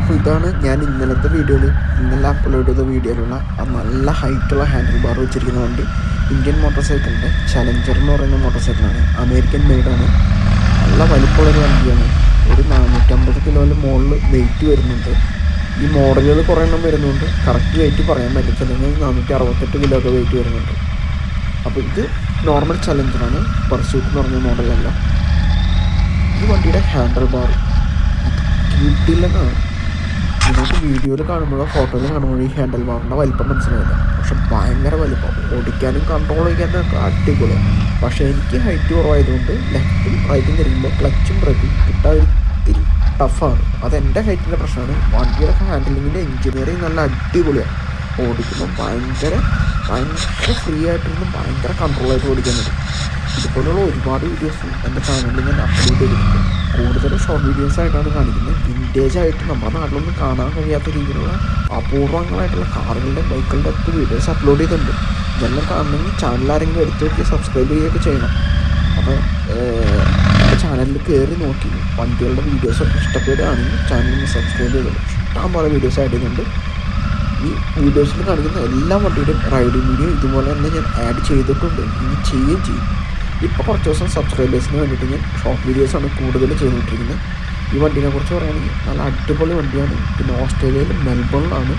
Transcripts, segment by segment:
അപ്പോൾ ഇതാണ് ഞാൻ ഇന്നലെ അപ്ലോഡ് ചെയ്ത വീഡിയോയിലുള്ള ആ നല്ല ഹൈറ്റുള്ള ഹാൻഡിൽ ബാർ വെച്ചിരിക്കുന്ന വണ്ടി. ഇന്ത്യൻ മോട്ടോർ സൈക്കിളിൻ്റെ ചലഞ്ചർ എന്ന് പറയുന്ന മോട്ടോർ സൈക്കിളാണ്. അമേരിക്കൻ മെയ്ഡാണ്. നല്ല വലിപ്പമുള്ളൊരു വണ്ടിയാണ്. ഒരു 450 കിലോയിൽ മുകളിൽ വെയിറ്റ് വരുന്നുണ്ട്. ഈ മോഡലുകൾ കുറേ എണ്ണം വരുന്നുണ്ട്. കറക്റ്റ് വെയിറ്റ് പറയാൻ പറ്റത്തില്ലെങ്കിൽ 468 കിലോ ഒക്കെ വെയിറ്റ് വരുന്നുണ്ട്. അപ്പോൾ ഇത് നോർമൽ ചലഞ്ചറാണ്, പർസ്യൂട്ട് എന്ന് പറഞ്ഞ മോഡലല്ല. ഈ വണ്ടിയുടെ ഹാൻഡിൽ ബാർ കിട്ടില്ലെന്നാണ്. നിങ്ങൾക്ക് വീഡിയോയിൽ കാണുമ്പോഴോ ഫോട്ടോയിൽ കാണുമ്പോഴോ ഈ ഹാൻഡിൽ ബാറിൻ്റെ വലിപ്പം മനസ്സിലാവില്ല. പക്ഷെ ഭയങ്കര വലിപ്പം, ഓടിക്കാനും കൺട്രോൾ ചെയ്യാനൊക്കെ അടിപൊളിയാണ്. പക്ഷേ എനിക്ക് ഹൈറ്റ് കുറവായതുകൊണ്ട് ലെഫ്റ്റും റൈറ്റും തിരിക്കുമ്പോൾ ക്ലച്ചും ബ്രേക്കും കിട്ടാൻ ഒത്തിരി ടഫാണ്. അതെൻ്റെ ഹൈറ്റിൻ്റെ പ്രശ്നമാണ്. വണ്ടിയുടെ ഹാൻഡിലിങ്ങിൻ്റെ എഞ്ചിനീയറിങ് നല്ല അടിപൊളിയാണ്. ഓടിക്കുമ്പോൾ ഭയങ്കര ഫ്രീ ആയിട്ടിരുന്ന് ഭയങ്കര കൺട്രോളായിട്ട് ഓടിക്കാൻ പറ്റും. ഇതുപോലുള്ള ഒരുപാട് വീഡിയോസ് എൻ്റെ ചാനലിൽ ഞാൻ അപ്ലോഡ് ചെയ്തിട്ടുണ്ട്. കൂടുതലും ഷോർട്ട് വീഡിയോസ് ആയിട്ടാണ് കാണിക്കുന്നത്. വിൻറ്റേജ് ആയിട്ട് നമ്മുടെ നാട്ടിലൊന്നും കാണാൻ കഴിയാത്ത രീതിയിലുള്ള അപൂർവങ്ങളായിട്ടുള്ള കാറുകളുടെ ബൈക്കുകളുടെ ഒക്കെ വീഡിയോസ് അപ്ലോഡ് ചെയ്തിട്ടുണ്ട്. ഇതെല്ലാം കാണണമെങ്കിൽ ചാനലാരെങ്കിലും എടുത്ത് നോക്കി സബ്സ്ക്രൈബ് ചെയ്യുകയൊക്കെ ചെയ്യണം. അപ്പോൾ എൻ്റെ ചാനലിൽ കയറി നോക്കി വണ്ടികളുടെ വീഡിയോസൊക്കെ ഇഷ്ടപ്പെടുകയാണെങ്കിൽ ചാനലിൽ സബ്സ്ക്രൈബ് ചെയ്തോളൂ. ഇഷ്ടംപോലെ വീഡിയോസ് ആഡ് ചെയ്യുന്നുണ്ട്. ഈ വീഡിയോസിൽ കാണിക്കുന്ന എല്ലാ വണ്ടിയുടെയും റൈഡിങ് വീഡിയോ ഇതുപോലെ തന്നെ ഞാൻ ആഡ് ചെയ്തിട്ടുണ്ട്, ഇനി ചെയ്യുകയും ചെയ്യും. ഇപ്പോൾ കുറച്ച് ദിവസം സബ്സ്ക്രൈബേഴ്സിന് വേണ്ടിയിട്ട് ഞാൻ ഷോർട്ട് വീഡിയോസാണ് കൂടുതൽ ചെയ്തുകൊണ്ടിരിക്കുന്നത്. ഈ വണ്ടീനെ കുറിച്ച് പറയുകയാണെങ്കിൽ നല്ല അടിപൊളി വണ്ടിയാണ്. പിന്നെ ഓസ്ട്രേലിയയിൽ മെൽബണിലാണ്.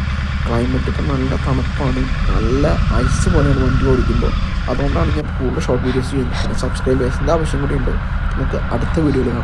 ക്ലൈമറ്റൊക്കെ നല്ല തണുപ്പാണ്, നല്ല ഐസ് പോലെയാണ് വണ്ടി ഓടിക്കുമ്പോൾ. അതുകൊണ്ടാണ് ഞാൻ കൂടുതൽ ഷോർട്ട് വീഡിയോസ് ചെയ്യുന്നത്. പിന്നെ സബ്സ്ക്രൈബേഴ്സിൻ്റെ ആവശ്യം കൂടി ഉണ്ട്. നമുക്ക് അടുത്ത വീഡിയോയിൽ കാണാം.